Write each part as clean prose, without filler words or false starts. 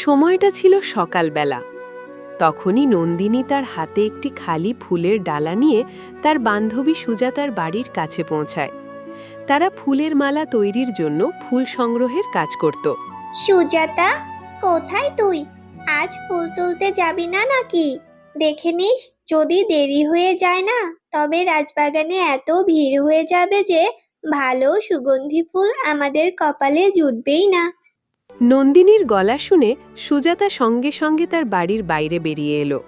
সময়টা ছিল সকালবেলা। তখনই নন্দিনী তার হাতে একটি খালি ফুলের ডালা নিয়ে তার বান্ধবী সুজাতার বাড়ির কাছে পৌঁছায়। তারা ফুলের মালা তৈরির জন্য ফুল সংগ্রহের কাজ করত। সুজাতা, কোথায় তুই? আজ ফুল তুলতে যাবি না নাকি? দেখে নিস, যদি দেরি হয়ে যায় না, তবে রাজবাগানে এত ভিড় হয়ে যাবে যে ভালো সুগন্ধি ফুল আমাদের কপালে জুটবেই না। নন্দিনীর গলা শুনে সুজাতা সঙ্গে সঙ্গে তার বাড়ির বাইরে বেরিয়ে এলো।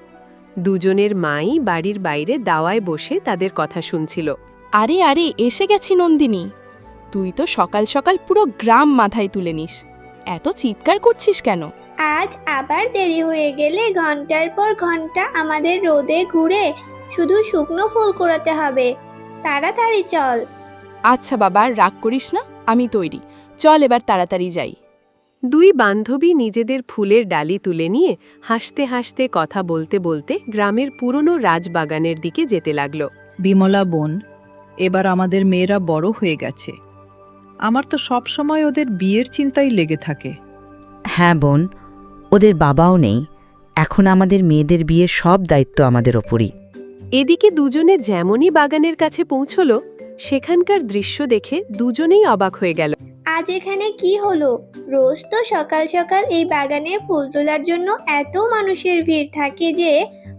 দুজনের মাই বাড়ির বাইরে দাওয়ায় বসে তাদের কথা শুনছিল। আরে আরে, এসে গেছি নন্দিনী। তুই তো সকাল সকাল পুরো গ্রাম মাথায় তুলে নিস। এত চিৎকার করছিস কেন? আজ আবার দেরি হয়ে গেলে ঘন্টার পর ঘন্টা আমাদের রোদে ঘুরে শুধু শুকনো ফুল কুড়াতে হবে। তাড়াতাড়ি চল। আচ্ছা বাবা, রাগ করিস না, আমি তৈরি। চল এবার তাড়াতাড়ি যাই। দুই বান্ধবী নিজেদের ফুলের ডালি তুলে নিয়ে হাসতে হাসতে কথা বলতে বলতে গ্রামের পুরনো রাজবাগানের দিকে যেতে লাগল। বিমলা বোন, এবার আমাদের মেয়েরা বড় হয়ে গেছে। আমার তো সব সময় ওদের বিয়ের চিন্তাই লেগে থাকে। হ্যাঁ বোন, ওদের বাবাও নেই। এখন আমাদের মেয়েদের বিয়ের সব দায়িত্ব আমাদের ওপরই। এদিকে দুজনে যেমনই বাগানের কাছে পৌঁছল, সেখানকার দৃশ্য দেখে দুজনেই অবাক হয়ে গেল। আজ এখানে কি হলো? রোজ তো সকাল সকাল এই বাগানে ফুল তোলার জন্য এত মানুষের ভিড় থাকে যে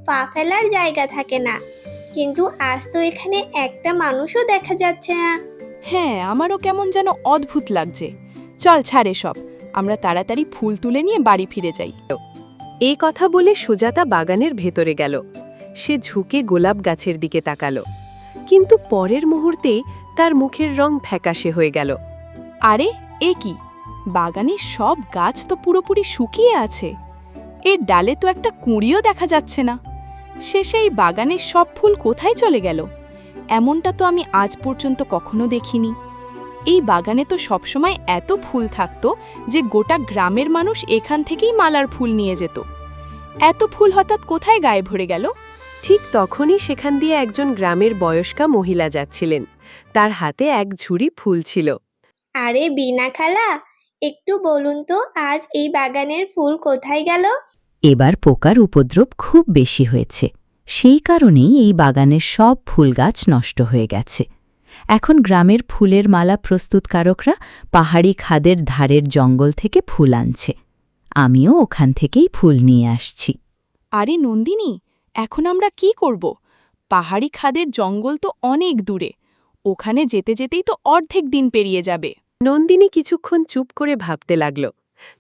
পা ফেলার জায়গা থাকে না, কিন্তু আজ তো এখানে একটা মানুষও দেখা যাচ্ছে না। হ্যাঁ, আমারও কেমন যেন অদ্ভুত লাগছে। চল ছাড়ে সব, আমরা তাড়াতাড়ি ফুল তুলে নিয়ে বাড়ি ফিরে যাই। এই কথা বলে সুজাতা বাগানের ভেতরে গেল। সে ঝুঁকে গোলাপ গাছের দিকে তাকালো, কিন্তু পরের মুহূর্তেই তার মুখের রং ফ্যাকাশে হয়ে গেল। আরে এ কি? বাগানের সব গাছ তো পুরোপুরি শুকিয়ে আছে। এর ডালে তো একটা কুঁড়িও দেখা যাচ্ছে না। শেষে এই বাগানের সব ফুল কোথায় চলে গেল? এমনটা তো আমি আজ পর্যন্ত কখনো দেখিনি। এই বাগানে তো সবসময় এত ফুল থাকতো যে গোটা গ্রামের মানুষ এখান থেকেই মালার ফুল নিয়ে যেত। এত ফুল হঠাৎ কোথায় গায়েব হয়ে গেল? ঠিক তখনই সেখান দিয়ে একজন গ্রামের বয়স্কা মহিলা যাচ্ছিলেন। তার হাতে এক ঝুড়ি ফুল ছিল। আরে বিনা খালা, একটু বলুন তো আজ এই বাগানের ফুল কোথায় গেল? এবার পোকার উপদ্রব খুব বেশি হয়েছে, সেই কারণেই এই বাগানের সব ফুল গাছ নষ্ট হয়ে গেছে। এখন গ্রামের ফুলের মালা প্রস্তুতকারকরা পাহাড়ি খাদের ধারের জঙ্গল থেকে ফুল আনছে। আমিও ওখান থেকেই ফুল নিয়ে আসছি। আরে নন্দিনী, এখন আমরা কি করব? পাহাড়ি খাদের জঙ্গল তো অনেক দূরে। ওখানে যেতে যেতেই তো অর্ধেক দিন পেরিয়ে যাবে। নন্দিনী কিছুক্ষণ চুপ করে ভাবতে লাগল।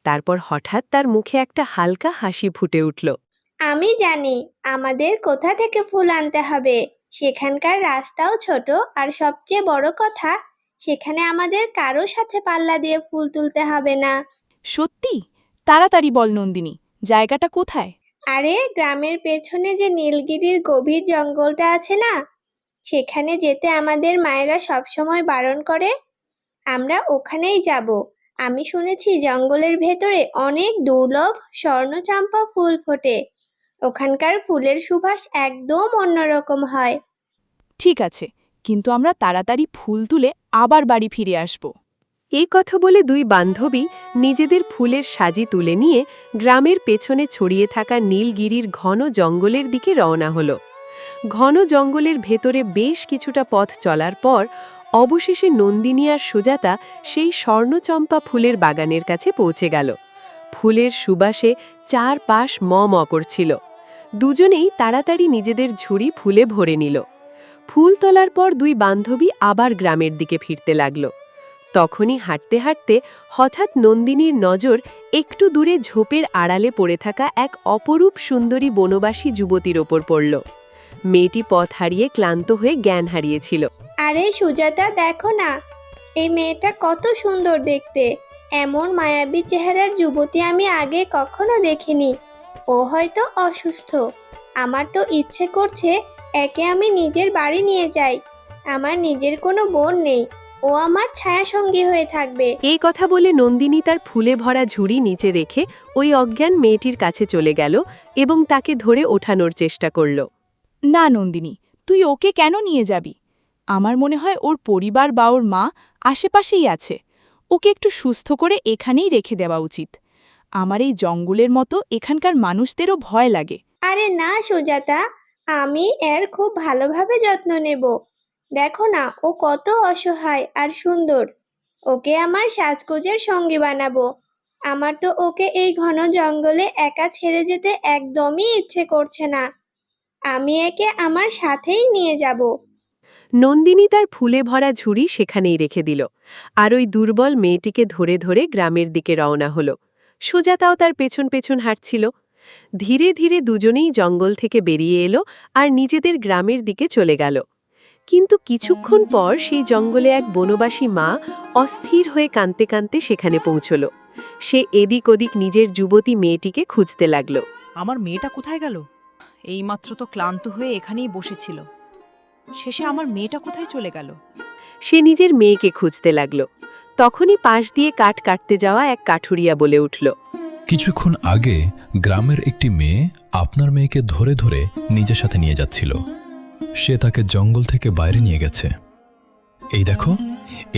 তারপর হঠাৎ তার মুখে একটা হালকা হাসি ফুটে উঠল। আমি জানি আমাদের কোথা থেকে ফুল আনতে হবে। সেখানকার রাস্তাও ছোট, আর সবচেয়ে বড় কথা, সেখানে আমাদের কারো সাথে পাল্লা দিয়ে ফুল তুলতে হবে না। সত্যি? তাড়াতাড়ি বল নন্দিনী, জায়গাটা কোথায়? আরে গ্রামের পেছনে যে নীলগিরির গভীর জঙ্গলটা আছে না, সেখানে যেতে আমাদের মায়েরা সবসময় বারণ করে। আমরা ওখানেই যাব। আমি শুনেছি জঙ্গলের ভেতরে অনেক দুর্লভ স্বর্ণচম্পা ফুল ফোটে। ওখানকার ফুলের সুবাস একদম অন্যরকম হয়। ঠিক আছে, কিন্তু আমরা তাড়াতাড়ি ফুল তুলে আবার বাড়ি ফিরে আসব। এই কথা বলে দুই বান্ধবী নিজেদের ফুলের সাজি তুলে নিয়ে গ্রামের পেছনে ছড়িয়ে থাকা নীলগিরির ঘন জঙ্গলের দিকে রওনা হল। ঘন জঙ্গলের ভেতরে বেশ কিছুটা পথ চলার পর অবশেষে নন্দিনী আর সুজাতা সেই স্বর্ণচম্পা ফুলের বাগানের কাছে পৌঁছে গেল। ফুলের সুবাসে চারপাশ ম করছিল। দুজনেই তাড়াতাড়ি নিজেদের ঝুড়ি ফুলে ভরে নিল। ফুল তোলার পর দুই বান্ধবী আবার গ্রামের দিকে ফিরতে লাগল। তখনই হাঁটতে হাঁটতে হঠাৎ নন্দিনীর নজর একটু দূরে ঝোপের আড়ালে পড়ে থাকা এক অপরূপ সুন্দরী বনবাসী যুবতীর ওপর পড়ল। মেয়েটি পথ হারিয়ে ক্লান্ত হয়ে জ্ঞান হারিয়েছিল। আরে সুজাতা, দেখো না, এই মেয়েটা কত সুন্দর দেখতে। এমন মায়াবী চেহারার যুবতী আমি আগে কখনো দেখিনি। ও হয়তো অসুস্থ। আমার তো ইচ্ছে করছে একে আমি নিজের বাড়ি নিয়ে যাই। আমার নিজের কোনো বোন নেই, ও আমার ছায়াসঙ্গী হয়ে থাকবে। এই কথা বলে নন্দিনী তার ফুলে ভরা ঝুড়ি নিচে রেখে ওই অজ্ঞান মেয়েটির কাছে চলে গেল এবং তাকে ধরে ওঠানোর চেষ্টা করল। না নন্দিনী, তুই ওকে কেন নিয়ে যাবি? আমার মনে হয় ওর পরিবার বা ওর মা আশেপাশেই আছে। ওকে একটু সুস্থ করে এখানেই রেখে দেওয়া উচিত। আমার এই জঙ্গলের মতো এখানকার মানুষদেরও ভয় লাগে। আরে না সুজাতা, আমি এর খুব ভালোভাবে যত্ন নেব। দেখো না, ও কত অসহায় আর সুন্দর। ওকে আমার সাজগোজের সঙ্গী বানাবো। আমার তো ওকে এই ঘন জঙ্গলে একা ছেড়ে যেতে একদমই ইচ্ছে করছে না। আমি একে আমার সাথেই নিয়ে যাব। নন্দিনী তার ফুলে ভরা ঝুড়ি সেখানেই রেখে দিল, আর ওই দুর্বল মেয়েটিকে ধরে ধরে গ্রামের দিকে রওনা হল। সুজাতাও তার পেছন পেছন হাঁটছিল। ধীরে ধীরে দুজনেই জঙ্গল থেকে বেরিয়ে এলো আর নিজেদের গ্রামের দিকে চলে গেল। কিন্তু কিছুক্ষণ পর সেই জঙ্গলে এক বনবাসী মা অস্থির হয়ে কাঁদতে কাঁদতে সেখানে পৌঁছল। সে এদিক ওদিক নিজের যুবতী মেয়েটিকে খুঁজতে লাগল। আমার মেয়েটা কোথায় গেল? এইমাত্র তো ক্লান্ত হয়ে এখানেই বসেছিল। শেষে আমার মেয়েটা কোথায় চলে গেল? সে নিজের মেয়েকে খুঁজতে লাগল। তখনই পাশ দিয়ে কাঠ কাটতে যাওয়া এক কাঠুরিয়া বলে উঠল, কিছুক্ষণ আগে গ্রামের একটি মেয়ে আপনার মেয়েকে ধরে ধরে নিজের সাথে নিয়ে যাচ্ছিল। সে তাকে জঙ্গল থেকে বাইরে নিয়ে গেছে। এই দেখো,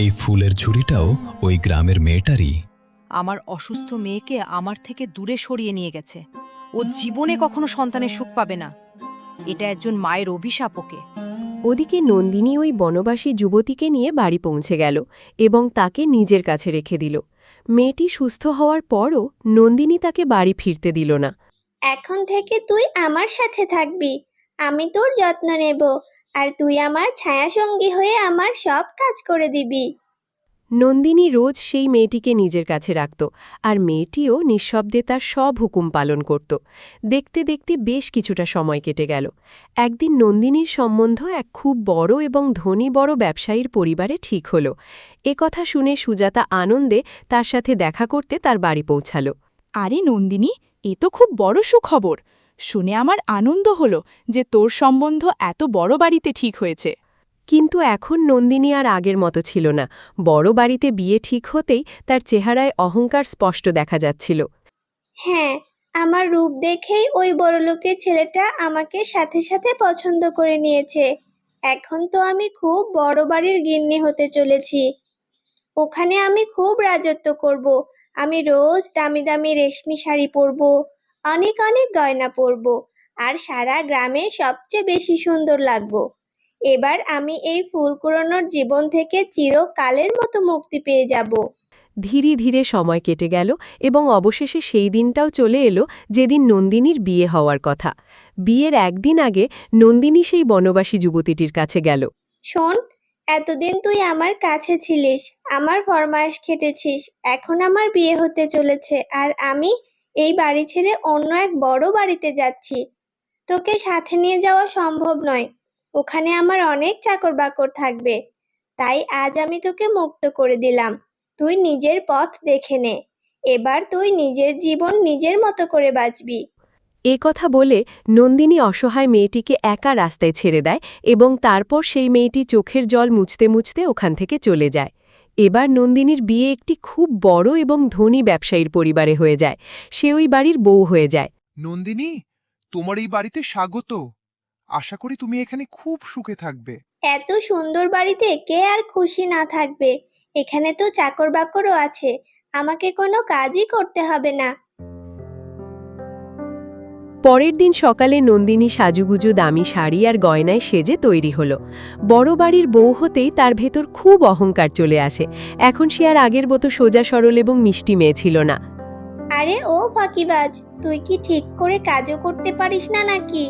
এই ফুলের ঝুড়িটাও ওই গ্রামের মেয়েটারই। আমার অসুস্থ মেয়েকে আমার থেকে দূরে সরিয়ে নিয়ে গেছে। ও জীবনে কখনো সন্তানের সুখ পাবে না। এটা একজন মায়ের অভিশাপ ওকে। ওদিকে নন্দিনী ওই বনবাসী যুবতীকে নিয়ে বাড়ি পৌঁছে গেল এবং তাকে নিজের কাছে রেখে দিল। মেয়েটি সুস্থ হওয়ার পরও নন্দিনী তাকে বাড়ি ফিরতে দিল না। এখন থেকে তুই আমার সাথে থাকবি। আমি তোর যত্ন নেব, আর তুই আমার ছায়াসঙ্গী হয়ে আমার সব কাজ করে দিবি। নন্দিনী রোজ সেই মেয়েটিকে নিজের কাছে রাখত, আর মেয়েটিও নিঃশব্দে তার সব হুকুম পালন করত। দেখতে দেখতে বেশ কিছুটা সময় কেটে গেল। একদিন নন্দিনীর সম্বন্ধ এক খুব বড় এবং ধনী বড় ব্যবসায়ীর পরিবারে ঠিক হল। কথা শুনে সুজাতা আনন্দে তার সাথে দেখা করতে তার বাড়ি পৌঁছাল। আরে নন্দিনী, এ তো খুব বড় সুখবর। শুনে আমার আনন্দ হলো যে তোর সম্বন্ধ এত বড় বাড়িতে ঠিক হয়েছে। কিন্তু এখন নন্দিনী আর আগের মতো ছিল না। বড় বাড়িতে বিয়ে ঠিক হতেই তার চেহারায় অহংকার স্পষ্ট দেখা যাচ্ছিল। হ্যাঁ, আমার রূপ দেখেই ওই বড়লোকের ছেলেটা আমাকে সাথে সাথে পছন্দ করে নিয়েছে। এখন তো আমি খুব বড় বাড়ির গিন্নি হতে চলেছি। ওখানে আমি খুব রাজত্ব করব। আমি রোজ দামি দামি রেশমি শাড়ি পরব, অনেক অনেক গয়না পরব, আর সারা গ্রামে সবচেয়ে বেশি সুন্দর লাগবো। এবার আমি এই ফুল কুড়োনোর জীবন থেকে চিরকালের মতো মুক্তি পেয়ে যাব। ধীরে ধীরে সময় কেটে গেল এবং অবশেষে সেই দিনটাও চলে এলো যেদিন নন্দিনীর বিয়ে হওয়ার কথা। বিয়ের একদিন আগে নন্দিনী সেই বনবাসী যুবতীটির কাছে গেল। শোন, এতদিন তুই আমার কাছে ছিলিস, আমার ফরমায়েশ খেটেছিস। এখন আমার বিয়ে হতে চলেছে, আর আমি এই বাড়ি ছেড়ে অন্য এক বড় বাড়িতে যাচ্ছি। তোকে সাথে নিয়ে যাওয়া সম্ভব নয়। ওখানে আমার অনেক চাকর বাকর থাকবে। তাই আজ আমি তোকে মুক্ত করে দিলাম। তুই নিজের পথ দেখে নে। এবার তুই নিজের জীবন নিজের মতো করে বাঁচবি। কথা বলে নন্দিনী অসহায় মেয়েটিকে একা রাস্তায় ছেড়ে দেয় এবং তারপর সেই মেয়েটি চোখের জল মুছতে মুছতে ওখান থেকে চলে যায়। এবার নন্দিনীর বিয়ে একটি খুব বড় এবং ধনী ব্যবসায়ীর পরিবারে হয়ে যায়। সে ওই বাড়ির বউ হয়ে যায়। নন্দিনী, তোমার এই বাড়িতে স্বাগত। আশা করি তুমি এখানে খুব সুখে থাকবে। এত সুন্দর বাড়িতে কে আর খুশি না থাকবে। এখানে তো চাকর বাকরও আছে, আমাকে কোনো কাজই করতে হবে না। পরের দিন সকালে নন্দিনী সাজুগুজু দামি শাড়ি আর গয়নায় সেজে তৈরি হল। বড় বাড়ির বউ হতেই তার ভেতর খুব অহংকার চলে আসে। এখন সে আর আগের মতো সোজা সরল এবং মিষ্টি মেয়ে ছিল না। আরে ও ফাঁকিবাজ, তুই কি ঠিক করে কাজও করতে পারিস না নাকি?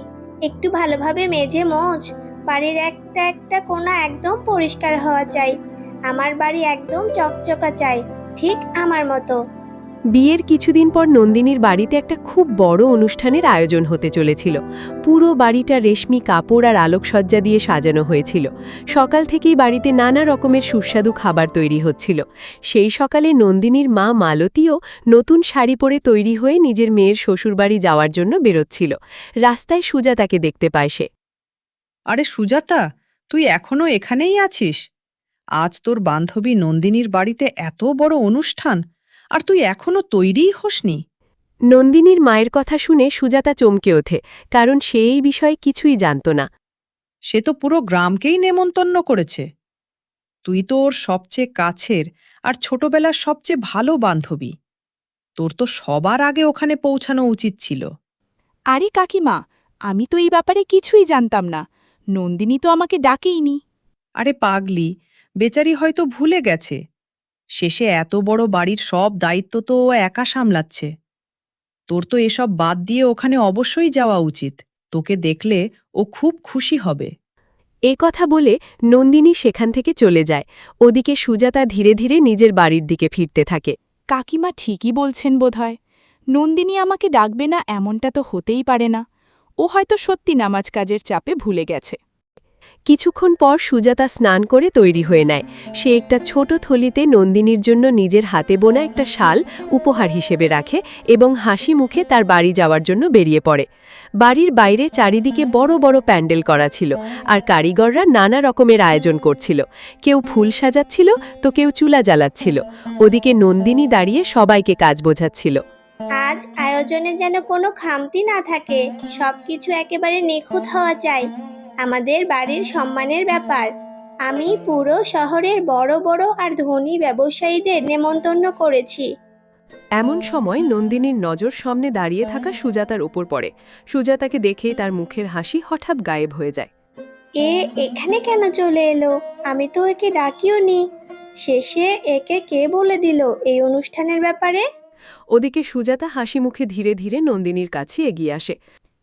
একটু ভালোভাবে মেজে মোছ। বাড়ির একটা একটা কোণা একদম পরিষ্কার হওয়া চাই। আমার বাড়ি একদম চকচকা চাই, ঠিক আমার মতো। বিয়ের কিছুদিন পর নন্দিনীর বাড়িতে একটা খুব বড় অনুষ্ঠানের আয়োজন হতে চলেছিল। পুরো বাড়িটা রেশমি কাপড় আর আলোকসজ্জা দিয়ে সাজানো হয়েছিল। সকাল থেকেই বাড়িতে নানা রকমের সুস্বাদু খাবার তৈরি হচ্ছিল। সেই সকালে নন্দিনীর মা মালতীও নতুন শাড়ি পরে তৈরি হয়ে নিজের মেয়ের শ্বশুরবাড়ি যাওয়ার জন্য বেরোচ্ছিল। রাস্তায় সুজাতাকে দেখতে পায় সে। আরে সুজাতা, তুই এখনো এখানেই আছিস? আজ তোর বান্ধবী নন্দিনীর বাড়িতে এত বড় অনুষ্ঠান, আর তুই এখনো তৈরিই হসনি? নন্দিনীর মায়ের কথা শুনে সুজাতা চমকে ওঠে, কারণ সে এই বিষয়ে কিছুই জানত না। সে তো পুরো গ্রামকেই নেমন্তন্ন করেছে। তুই তো ওর সবচেয়ে কাছের আর ছোটবেলার সবচেয়ে ভালো বান্ধবী। তোর তো সবার আগে ওখানে পৌঁছানো উচিত ছিল। আরে কাকিমা, আমি তো এই ব্যাপারে কিছুই জানতাম না। নন্দিনী তো আমাকে ডাকেইনি। আরে পাগলি, বেচারি হয়তো ভুলে গেছে। শেষে এত বড় বাড়ির সব দায়িত্ব তো ও একা সামলাচ্ছে। তোর তো এসব বাদ দিয়ে ওখানে অবশ্যই যাওয়া উচিত। তোকে দেখলে ও খুব খুশি হবে। এ কথা বলে নন্দিনী সেখান থেকে চলে যায়। ওদিকে সুজাতা ধীরে ধীরে নিজের বাড়ির দিকে ফিরতে থাকে। কাকিমা ঠিকই বলছেন বোধহয়। নন্দিনী আমাকে ডাকবে না এমনটা তো হতেই পারে না। ও হয়তো সত্যি নামাজ কাজের চাপে ভুলে গেছে। কিছুক্ষণ পর সুজাতা স্নান করে তৈরি হয়ে নেয়। সে একটা ছোট থলিতে নন্দিনীর জন্য নিজের হাতে বোনা একটা শাল উপহার হিসেবে রাখে এবং হাসি মুখে তার বাড়ি যাওয়ার জন্য বেরিয়ে পড়ে। বাড়ির বাইরে চারিদিকে বড় বড় প্যান্ডেল করা ছিল, আর কারিগররা নানা রকমের আয়োজন করছিল। কেউ ফুল সাজাচ্ছিল তো কেউ চুলা জ্বালাচ্ছিল। ওদিকে নন্দিনী দাঁড়িয়ে সবাইকে কাজ বোঝাচ্ছিল। আজ আয়োজনে যেন কোনো খামতি না থাকে, সবকিছু একেবারে নিখুঁত হওয়া চাই। আমাদের বাড়ির সম্মানের ব্যাপার। আমি পুরো শহরের বড় বড় আর ধনী ব্যবসায়ীদের নেমন্তন্ন করেছি। এমন সময় নন্দিনীর নজর সামনে দাঁড়িয়ে থাকা সুজাতার উপর পড়ে। সুজাতাকে দেখেই তার মুখের হাসি হঠাৎ গায়েব হয়ে যায়। এখানে কেন চলে এলো? আমি তো একে ডাকিও নি। শেষে একে কে বলে দিল এই অনুষ্ঠানের ব্যাপারে? ওদিকে সুজাতা হাসি মুখে ধীরে ধীরে নন্দিনীর কাছে এগিয়ে আসে।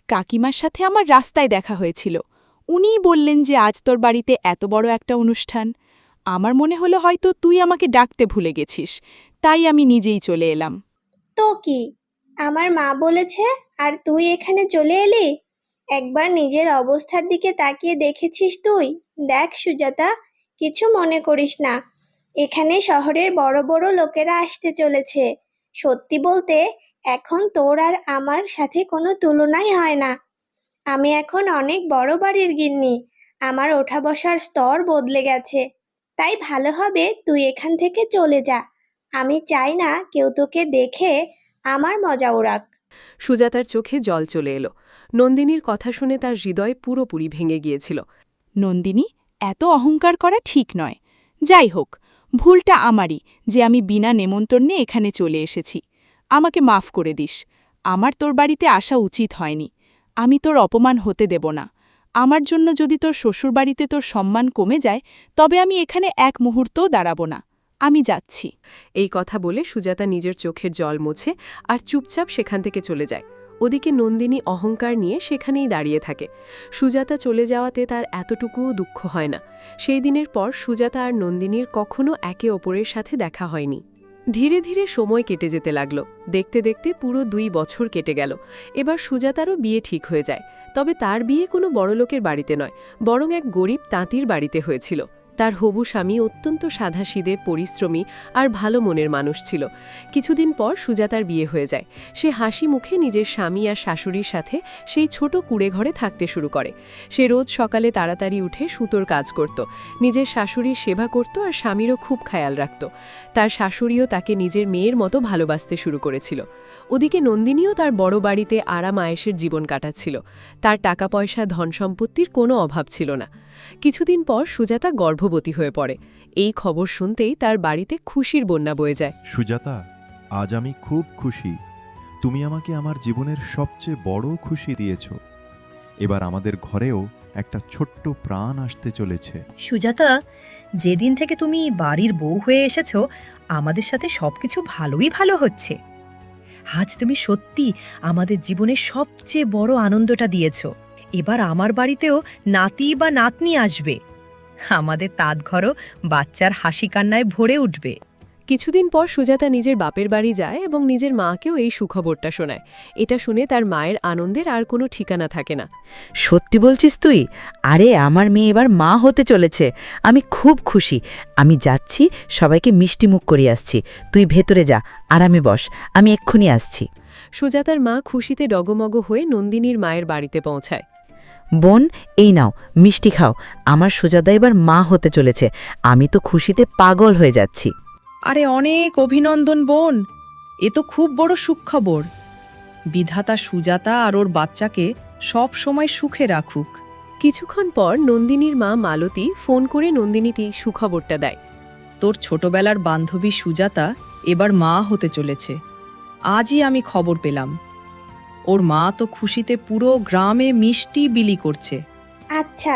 কাকিমার সাথে আমার রাস্তায় দেখা হয়েছিল। উনিই বললেন যে আজ তোর বাড়িতে এত বড় একটা অনুষ্ঠান। আমার মনে হলো হয়তো তুই আমাকে ডাকতে ভুলে গেছিস, তাই আমি নিজেই চলে এলাম। তো কি, আমার মা বলেছে আর তুই এখানে চলে এলি? একবার নিজের অবস্থার দিকে তাকিয়ে দেখেছিস তুই? দেখ সুজাতা, কিছু মনে করিস না। এখানে শহরের বড় বড় লোকেরা আসতে চলেছে। সত্যি বলতে এখন তোর আর আমার সাথে কোনো তুলনাই হয় না। আমি এখন অনেক বড় বাড়ির গিন্নি। আমার ওঠা বসার স্তর বদলে গেছে। তাই ভালো হবে তুই এখান থেকে চলে যা। আমি চাই না কেউ তোকে দেখে আমার মজা ওড়াক। সুজাতার চোখে জল চলে এলো। নন্দিনীর কথা শুনে তার হৃদয় পুরোপুরি ভেঙে গিয়েছিল। নন্দিনী, এত অহংকার করা ঠিক নয়। যাই হোক, ভুলটা আমারই যে আমি বিনা নেমন্তন্নে এখানে চলে এসেছি। আমাকে মাফ করে দিস। আমার তোর বাড়িতে আসা উচিত হয়নি। আমি তোর অপমান হতে দেব না। আমার জন্য যদি তোর শ্বশুরবাড়িতে তোর সম্মান কমে যায়, তবে আমি এখানে এক মুহূর্তও দাঁড়াব না। আমি যাচ্ছি। এই কথা বলে সুজাতা নিজের চোখের জল মোছে আর চুপচাপ সেখান থেকে চলে যায়। ওদিকে নন্দিনী অহংকার নিয়ে সেখানেই দাঁড়িয়ে থাকে। সুজাতা চলে যাওয়াতে তার এতটুকুও দুঃখ হয় না। সেই দিনের পর সুজাতা আর নন্দিনীর কখনো একে অপরের সাথে দেখা হয়নি। ধীরে ধীরে সময় কেটে যেতে লাগলো। দেখতে দেখতে পুরো 2 বছর কেটে গেল। এবার সুজাতারও বিয়ে ঠিক হয়ে যায়। তবে তার বিয়ে কোনো বড়লোকের বাড়িতে নয়, বরং এক গরিব তাঁতির বাড়িতে হয়েছিল। তার হবু স্বামী অত্যন্ত সাধাসিধে, পরিশ্রমী আর ভালো মনের মানুষ ছিল। কিছুদিন পর সুজাতার বিয়ে হয়ে যায়। সে হাসি মুখে নিজের স্বামী আর শাশুড়ির সাথে সেই ছোট কুঁড়ে ঘরে থাকতে শুরু করে। সে রোজ সকালে তাড়াতাড়ি উঠে সুতোর কাজ করত, নিজের শাশুড়ির সেবা করত আর স্বামীরও খুব খেয়াল রাখত। তার শাশুড়িও তাকে নিজের মেয়ের মতো ভালোবাসতে শুরু করেছিল। ওদিকে নন্দিনীও তার বড় বাড়িতে আরাম আয়েশের জীবন কাটাচ্ছিল। তার টাকা পয়সা, ধন সম্পত্তির কোনো অভাব ছিল না। কিছুদিন পর সুজাতা গর্ভবতী হয়ে পড়ে। এই খবর শুনতেই তার বাড়িতে খুশির বন্যা বয়ে যায়। সুজাতা, আজ আমি খুব খুশি। তুমি আমাকে আমার জীবনের সবচেয়ে বড় খুশি দিয়েছ। এবার আমাদের ঘরেও একটা ছোট্ট প্রাণ আসতে চলেছে। সুজাতা, যেদিন থেকে তুমি বাড়ির বউ হয়ে এসেছো, আমাদের সাথে সবকিছু ভালোই ভালো হচ্ছে। আজ তুমি সত্যি আমাদের জীবনের সবচেয়ে বড় আনন্দটা দিয়েছো। এবার আমার বাড়িতেও নাতি বা নাতনি আসবে। আমাদের তাঁতঘরও বাচ্চার হাসি কান্নায় ভরে উঠবে। কিছুদিন পর সুজাতা নিজের বাপের বাড়ি যায় এবং নিজের মাকেও এই সুখবরটা শোনায়। এটা শুনে তার মায়ের আনন্দের আর কোনো ঠিকানা থাকে না। সত্যি বলছিস তুই? আরে আমার মেয়ে এবার মা হতে চলেছে। আমি খুব খুশি। আমি যাচ্ছি, সবাইকে মিষ্টিমুখ করিয়ে আসছি। তুই ভেতরে যা, আরামে বস, আমি এক্ষুনি আসছি। সুজাতার মা খুশিতে ডগমগ হয়ে নন্দিনীর মায়ের বাড়িতে পৌঁছায়। বোন, এই নাও মিষ্টি খাও। আমার সুজাতা এবার মা হতে চলেছে। আমি তো খুশিতে পাগল হয়ে যাচ্ছি। আরে অনেক অভিনন্দন বোন, এ তো খুব বড় সুখবর। বিধাতা সুজাতা আর ওর বাচ্চাকে সব সময় সুখে রাখুক। কিছুক্ষণ পর নন্দিনীর মা মালতী ফোন করে নন্দিনীতে সুখবরটা দেয়। তোর ছোটবেলার বান্ধবী সুজাতা এবার মা হতে চলেছে। আজই আমি খবর পেলাম। ওর মা তো খুশিতে পুরো গ্রামে মিষ্টি বিলি করছে। আচ্ছা,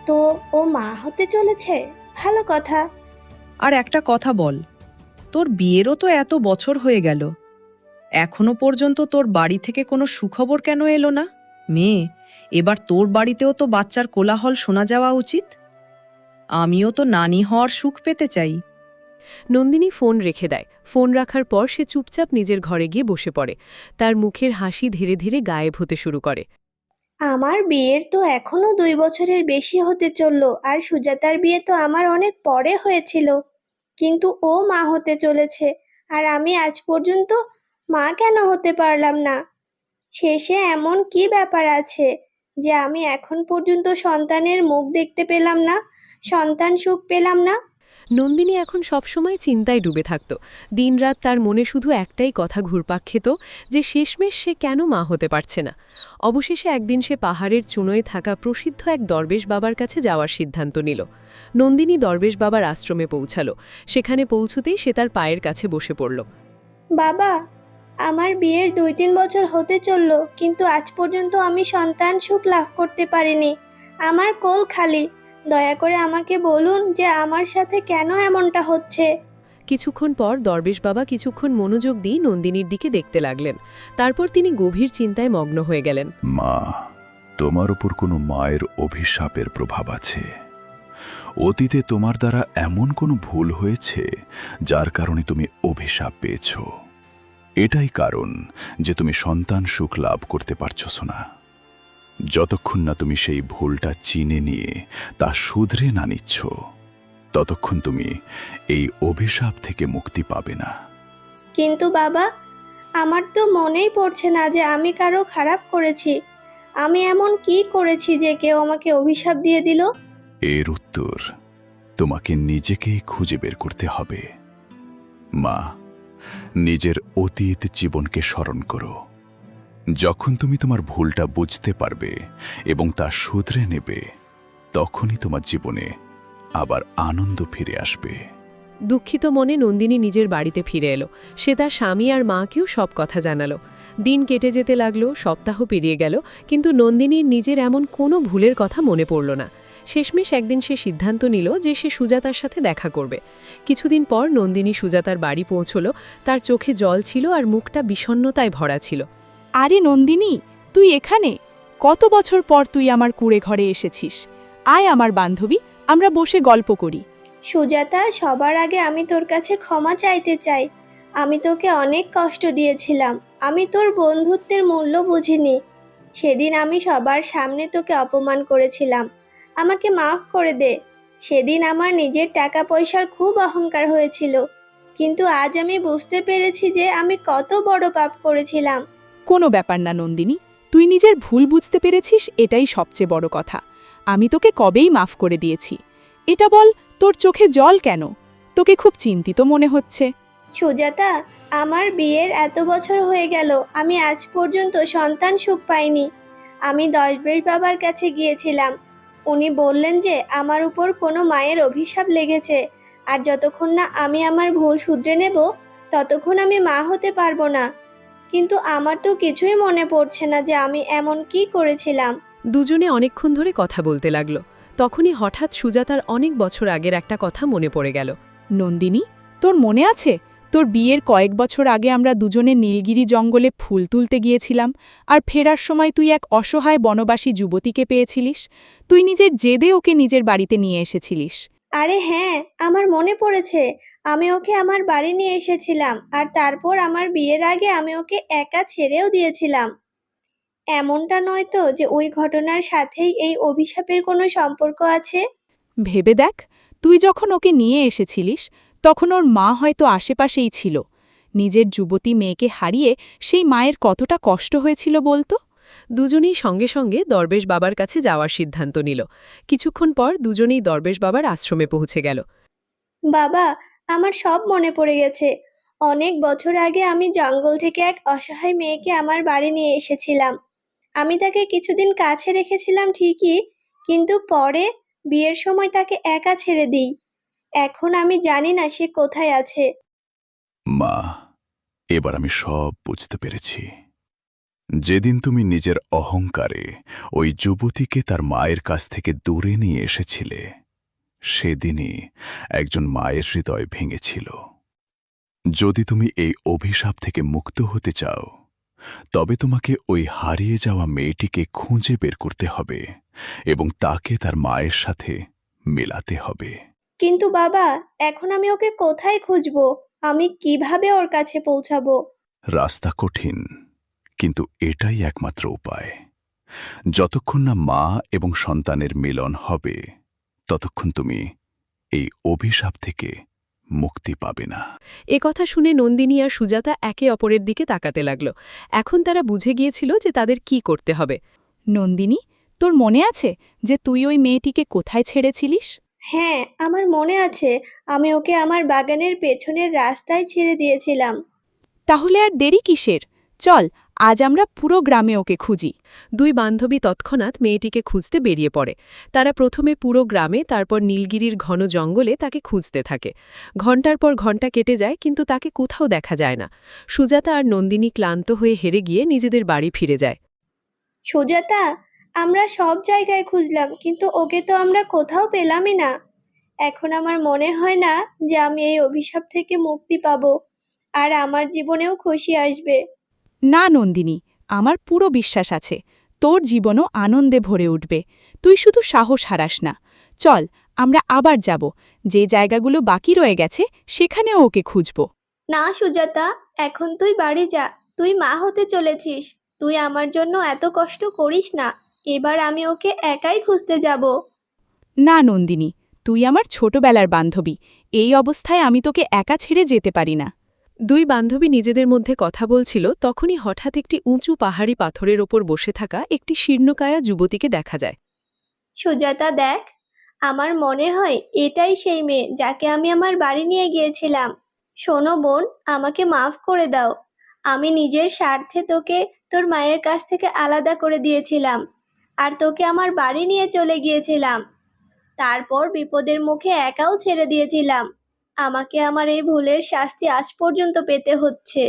তো ও মা হতে চলেছে, ভালো কথা। আর একটা কথা বল, তোর বিয়েরও তো এত বছর হয়ে গেল, এখনো পর্যন্ত তোর বাড়ি থেকে কোনো সুখবর কেন এলো না? মেয়ে, এবার তোর বাড়িতেও তো বাচ্চার কোলাহল শোনা যাওয়া উচিত। আমিও তো নানি হওয়ার সুখ পেতে চাই। নন্দিনী ফোন রেখে দেয়। ফোন রাখার পর সে চুপচাপ নিজের ঘরে গিয়ে বসে পড়ে। তার মুখের হাসি ধীরে ধীরে গায়েব হতে শুরু করে। আমার বিয়ের তো এখনো 2 বছরের বেশি হতে চললো, আর সুজাতার বিয়ে তো আমার অনেক পরে হয়েছিল। কিন্তু ও মা হতে চলেছে, আর আমি আজ পর্যন্ত মা কেন হতে পারলাম না? শেষে এমন কি ব্যাপার আছে যে আমি এখন পর্যন্ত সন্তানের মুখ দেখতে পেলাম না, সন্তান সুখ পেলাম না? নন্দিনী এখন সবসময় চিন্তায় ডুবে থাকত। দিনরাত তার মনে শুধু একটাই কথা ঘুরপাক খেত, যে শেষমেশ সে কেন মা হতে পারছে না। অবশেষে একদিন সে পাহাড়ের চুনোয় থাকা প্রসিদ্ধ এক দরবেশ বাবার কাছে যাওয়ার সিদ্ধান্ত নিল। নন্দিনী দরবেশ বাবার আশ্রমে পৌঁছাল। সেখানে পৌঁছতেই সে তার পায়ের কাছে বসে পড়ল। বাবা, আমার বিয়ের 2-3 বছর হতে চললো, কিন্তু আজ পর্যন্ত আমি সন্তান সুখ লাভ করতে পারিনি। আমার কোল খালি। দয়া করে আমাকে বলুন যে আমার সাথে কেন এমনটা হচ্ছে। কিছুক্ষণ পর দরবেশ বাবা কিছুক্ষণ মনোযোগ দিয়ে নন্দিনীর দিকে দেখতে লাগলেন। তারপর তিনি গভীর চিন্তায় মগ্ন হয়ে গেলেন। মা, তোমার উপর কোনো মায়ের অভিশাপের প্রভাব আছে। অতীতে তোমার দ্বারা এমন কোনো ভুল হয়েছে যার কারণে তুমি অভিশাপ পেয়েছ। এটাই কারণ যে তুমি সন্তান সুখ লাভ করতে পারছো না। যতক্ষণ না তুমি সেই ভুলটা চিনে নিয়ে তা শুধরে না নিচ্ছ, ততক্ষণ তুমি এই অভিশাপ থেকে মুক্তি পাবে না। কিন্তু বাবা, আমার তো মনেই পড়ছে না যে আমি কারো খারাপ করেছি। আমি এমন কি করেছি যে কেউ আমাকে অভিশাপ দিয়ে দিল? এর উত্তর তোমাকে নিজেকেই খুঁজে বের করতে হবে। মা, নিজের অতীত জীবনকে স্মরণ করো। যখন তুমি তোমার ভুলটা বুঝতে পারবে এবং তা শুধরে নেবে, তখনই তোমার জীবনে আবার আনন্দ ফিরে আসবে। দুঃখিত মনে নন্দিনী নিজের বাড়িতে ফিরে এলো। সে তার স্বামী আর মাকেও সব কথা জানালো। দিন কেটে যেতে লাগলো, সপ্তাহ পেরিয়ে গেল, কিন্তু নন্দিনীর নিজের এমন কোনো ভুলের কথা মনে পড়ল না। শেষমেশ একদিন সে সিদ্ধান্ত নিল যে সে সুজাতার সাথে দেখা করবে। কিছুদিন পর নন্দিনী সুজাতার বাড়ি পৌঁছল। তার চোখে জল ছিল আর মুখটা বিষণ্ণতায় ভরা ছিল। আরে নন্দিনী, তুই এখানে? কত বছর পর তুই আমার কুঁড়ে ঘরে এসেছিস। আয় আমার বান্ধবী, আমরা বসে গল্প করি। সুজাতা, সবার আগে আমি তোর কাছে ক্ষমা চাইতে চাই। আমি তোকে অনেক কষ্ট দিয়েছিলাম। আমি তোর বন্ধুত্বের মূল্য বুঝিনি। সেদিন আমি সবার সামনে তোকে অপমান করেছিলাম। আমাকে মাফ করে দে। সেদিন আমার নিজের টাকা পয়সার খুব অহংকার হয়েছিল, কিন্তু আজ আমি বুঝতে পেরেছি যে আমি কত বড় পাপ করেছিলাম। কোনো ব্যাপার না নন্দিনী, তুই নিজের ভুল বুঝতে পেরেছিস, এটাই সবচেয়ে বড় কথা। আমি তোকে কবেই মাফ করে দিয়েছি। এটা বল, তোর চোখে জল কেন? তোকে খুব চিন্তিত মনে হচ্ছে। সুজাতা, আমার বিয়ের এত বছর হয়ে গেল, আমি আজ পর্যন্ত সন্তান সুখ পাইনি। আমি দশবেশ বাবার কাছে গিয়েছিলাম। উনি বললেন যে আমার উপর কোনো মায়ের অভিশাপ লেগেছে, আর যতক্ষণ না আমি আমার ভুল শুধরে নেব, ততক্ষণ আমি মা হতে পারবো না। কিন্তু আমার তো কিছুই মনে পড়ছে না যে আমি এমন কি করেছিলাম। দুজনে অনেকক্ষণ ধরে কথা বলতে লাগল। তখনই হঠাৎ সুজাতার অনেক বছর আগের একটা কথা মনে পড়ে গেল। নন্দিনী, তোর মনে আছে তোর বিয়ের কয়েক বছর আগে আমরা দুজনে নীলগিরি জঙ্গলে ফুল তুলতে গিয়েছিলাম, আর ফেরার সময় তুই এক অসহায় বনবাসী যুবতীকে পেয়েছিলিস। তুই নিজের জেদে ওকে নিজের বাড়িতে নিয়ে এসেছিলিস। আরে হ্যাঁ, আমার মনে পড়েছে। আমি ওকে আমার বাড়ি নিয়ে এসেছিলাম, আর তারপর আমার বিয়ের আগে আমি ওকে একা ছেড়েও দিয়েছিলাম। এমনটা নয় তো যে ওই ঘটনার সাথেই এই অভিশাপের কোনো সম্পর্ক আছে? ভেবে দেখ, তুই যখন ওকে নিয়ে এসেছিলিস তখন ওর মা হয়তো আশেপাশেই ছিল। নিজের যুবতী মেয়েকে হারিয়ে সেই মায়ের কতটা কষ্ট হয়েছিল বলতো? দুজনেই সঙ্গে সঙ্গে দরবেশ বাবার কাছে যাওয়ার সিদ্ধান্ত নিল। কিছুক্ষণ পর দুজনেই দরবেশ বাবার আশ্রমে পৌঁছে গেল। বাবা, আমার সব মনে পড়ে গেছে। অনেক বছর আগে আমি জঙ্গল থেকে এক অসহায় মেয়েকে আমার বাড়ি নিয়ে এসেছিলাম। আমি তাকে কিছুদিন কাছে রেখেছিলাম ঠিকই, কিন্তু পরে বিয়ের সময় তাকে একা ছেড়ে দিই। এখন আমি জানি না সে কোথায় আছে। মা, এবার আমি সব বুঝতে পেরেছি। যেদিন তুমি নিজের অহংকারে ওই যুবতীকে তার মায়ের কাছ থেকে দূরে নিয়ে এসেছিলে, সেদিনই একজন মায়ের হৃদয় ভেঙেছিল। যদি তুমি এই অভিশাপ থেকে মুক্ত হতে চাও, তবে তোমাকে ওই হারিয়ে যাওয়া মেয়েটিকে খুঁজে বের করতে হবে এবং তাকে তার মায়ের সাথে মেলাতে হবে। কিন্তু বাবা, এখন আমি ওকে কোথায় খুঁজবো? আমি কিভাবে ওর কাছে পৌঁছাবো? রাস্তা কঠিন, কিন্তু এটাই একমাত্র উপায়। যতক্ষণ না মা এবং সন্তানের মিলন হবে, ততক্ষণ তুমি এই অভিশাপ থেকে মুক্তি পাবে না। এ কথা শুনে নন্দিনী আর সুজাতা একে অপরের দিকে তাকাতে লাগল। এখন তারা বুঝে গিয়েছিল যে তাদের কি করতে হবে। নন্দিনী, তোর মনে আছে যে তুই ওই মেয়েটিকে কোথায় ছেড়েছিলিস? হ্যাঁ, আমার মনে আছে। আমি ওকে আমার বাগানের পেছনের রাস্তায় ছেড়ে দিয়েছিলাম। তাহলে আর দেরি কিসের? চল, আজ আমরা পুরো গ্রামে ওকে খুঁজি। দুই বান্ধবী তৎক্ষণাৎ মেয়েটিকে খুঁজতে বেরিয়ে পড়ে। তারা প্রথমে পুরো গ্রামে, তারপর নীলগিরির ঘন জঙ্গলে তাকে খুঁজতে থাকে। ঘণ্টার পর ঘণ্টা কেটে যায়, কিন্তু তাকে কোথাও দেখা যায় না। সুজাতা আর নন্দিনী ক্লান্ত হয়ে হেরে গিয়ে নিজেদের বাড়ি ফিরে যায়। সুজাতা, আমরা সব জায়গায় খুঁজলাম, কিন্তু ওকে তো আমরা কোথাও পেলামই না। এখন আমার মনে হয় না যে আমি এই অভিশাপ থেকে মুক্তি পাবো আর আমার জীবনেও খুশি আসবে। না নন্দিনী, আমার পুরো বিশ্বাস আছে তোর জীবনও আনন্দে ভরে উঠবে। তুই শুধু সাহস হারাস না। চল, আমরা আবার যাব, যে জায়গাগুলো বাকি রয়ে গেছে সেখানেও ওকে খুঁজব। না সুজাতা, এখন তুই বাড়ি যা। তুই মা হতে চলেছিস। তুই আমার জন্য এত কষ্ট করিস না। এবার আমি ওকে একাই খুঁজতে যাব। না নন্দিনী, তুই আমার ছোটবেলার বান্ধবী। এই অবস্থায় আমি তোকে একা ছেড়ে যেতে পারি না। দুই বান্ধবী নিজেদের মধ্যে কথা বলছিল, তখনই হঠাৎ একটি উঁচু পাহাড়ি পাথরের ওপর বসে থাকা একটি শীর্ণকায়া যুবতীকে দেখা যায়। সুজাতা দেখ, আমার মনে হয় এটাই সেই মেয়ে যাকে আমি আমার বাড়ি নিয়ে গিয়েছিলাম। শোনো বোন, আমাকে মাফ করে দাও। আমি নিজের স্বার্থে তোকে তোর মায়ের কাছ থেকে আলাদা করে দিয়েছিলাম আর তোকে আমার বাড়ি নিয়ে চলে গিয়েছিলাম। তারপর বিপদের মুখে একাও ছেড়ে দিয়েছিলাম। আমাকে আমার এই ভুলের শাস্তি আজ পর্যন্ত পেতে হচ্ছে।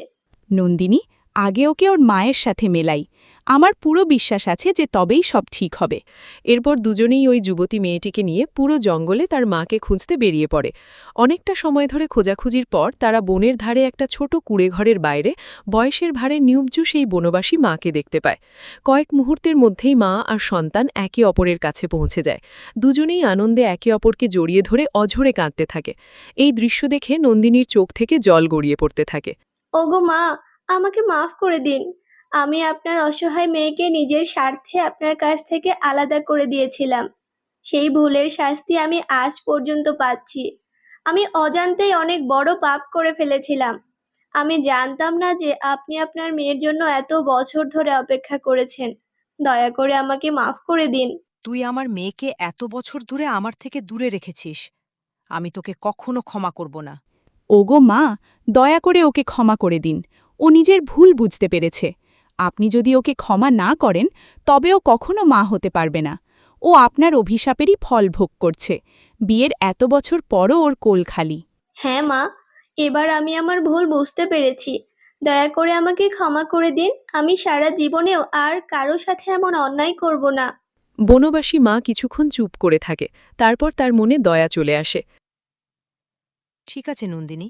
নন্দিনী, আগে ওকে ওর মায়ের সাথে মেলাই। আমার পুরো বিশ্বাস আছে যে তবেই সব ঠিক হবে। এরপর দুজনেই ওই যুবতী মেয়েটিকে নিয়ে পুরো জঙ্গলে তার মাকে খুঁজতে বেরিয়ে পড়ে। অনেকটা সময় ধরে খোঁজাখুঁজির পর তারা বনের ধারে একটা ছোট কুঁড়েঘরের বাইরে বয়সের ভারে নিউবজু সেই বনবাসী মাকে দেখতে পায়। কয়েক মুহূর্তের মধ্যেই মা আর সন্তান একে অপরের কাছে পৌঁছে যায়। দুজনেই আনন্দে একে অপরকে জড়িয়ে ধরে অঝরে কাঁদতে থাকে। এই দৃশ্য দেখে নন্দিনীর চোখ থেকে জল গড়িয়ে পড়তে থাকে। ওগো মা, আমাকে মাফ করে দিন। আমি আপনার অসহায় মেয়েকে নিজের স্বার্থে আপনার কাছ থেকে আলাদা করে দিয়েছিলাম। সেই ভুলের শাস্তি আমি আজ পর্যন্ত পাচ্ছি। আমি অজান্তেই অনেক বড় পাপ করে ফেলেছিলাম। আমি জানতাম না যে আপনি আপনার মেয়ের জন্য এত বছর ধরে অপেক্ষা করেছেন। দয়া করে আমাকে মাফ করে দিন। তুই আমার মেয়েকে এত বছর ধরে আমার থেকে দূরে রেখেছিস। আমি তোকে কখনো ক্ষমা করব না। ওগো মা, দয়া করে ওকে ক্ষমা করে দিন। ও নিজের ভুল বুঝতে পেরেছে। আপনি যদি ওকে ক্ষমা না করেন, তবে ও কখনো মা হতে পারবে না। ও আপনার অভিশাপেরই ফল ভোগ করছে। বিয়ের এত বছর পরও ওর কোল খালি। হ্যাঁ মা, এবার আমি আমার ভুল বুঝতে পেরেছি। দয়া করে আমাকে ক্ষমা করে দিন। আমি সারা জীবনেও আর কারো সাথে এমন অন্যায় করব না। বনবাসী মা কিছুক্ষণ চুপ করে থাকে, তারপর তার মনে দয়া চলে আসে। ঠিক আছে নন্দিনী,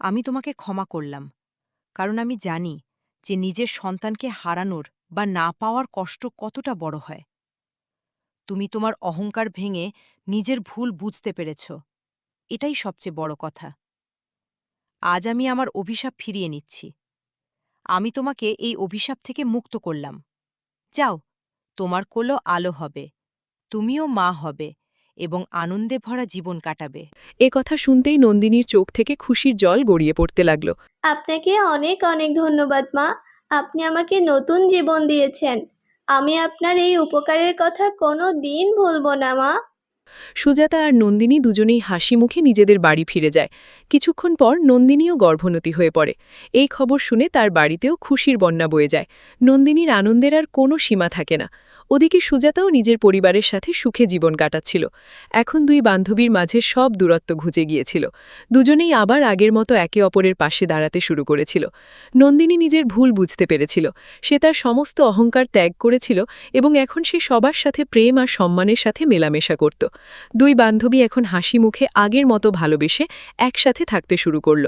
আমি তোমাকে ক্ষমা করলাম, কারণ আমি জানি যে নিজের সন্তানকে হারানোর বা না পাওয়ার কষ্ট কতটা বড় হয়। তুমি তোমার অহংকার ভেঙে নিজের ভুল বুঝতে পেরেছ, এটাই সবচেয়ে বড় কথা। আজ আমি আমার অভিশাপ ফিরিয়ে নিচ্ছি। আমি তোমাকে এই অভিশাপ থেকে মুক্ত করলাম। যাও, তোমার কোলও আলো হবে, তুমিও মা হবে এবং আনন্দে ভরা জীবন কাটাবে। এ কথা শুনতেই নন্দিনীর চোখ থেকে খুশির জল গড়িয়ে পড়তে লাগল। আপনাকে অনেক অনেক ধন্যবাদ মা। আপনি আমাকে নতুন জীবন দিয়েছেন। আমি আপনার এই উপকারের কথা কোনো দিন ভুলব না মা। সুজাতা আর নন্দিনী দুজনেই হাসি মুখে নিজেদের বাড়ি ফিরে যায়। কিছুক্ষণ পর নন্দিনীও গর্ভবতী হয়ে পড়ে। এই খবর শুনে তার বাড়িতেও খুশির বন্যা বয়ে যায়। নন্দিনীর আনন্দের আর কোনো সীমা থাকে না। ওদিকে সুজাতাও নিজের পরিবারের সাথে সুখে জীবন কাটাচ্ছিল। এখন দুই বান্ধবীর মাঝে সব দূরত্ব ঘুচে গিয়েছিল। দুজনেই আবার আগের মতো একে অপরের পাশে দাঁড়াতে শুরু করেছিল। নন্দিনী নিজের ভুল বুঝতে পেরেছিল। সে তার সমস্ত অহংকার ত্যাগ করেছিল এবং এখন সে সবার সাথে প্রেম আর সম্মানের সাথে মেলামেশা করত। দুই বান্ধবী এখন হাসি মুখে আগের মতো ভালোবেসে একসাথে থাকতে শুরু করল।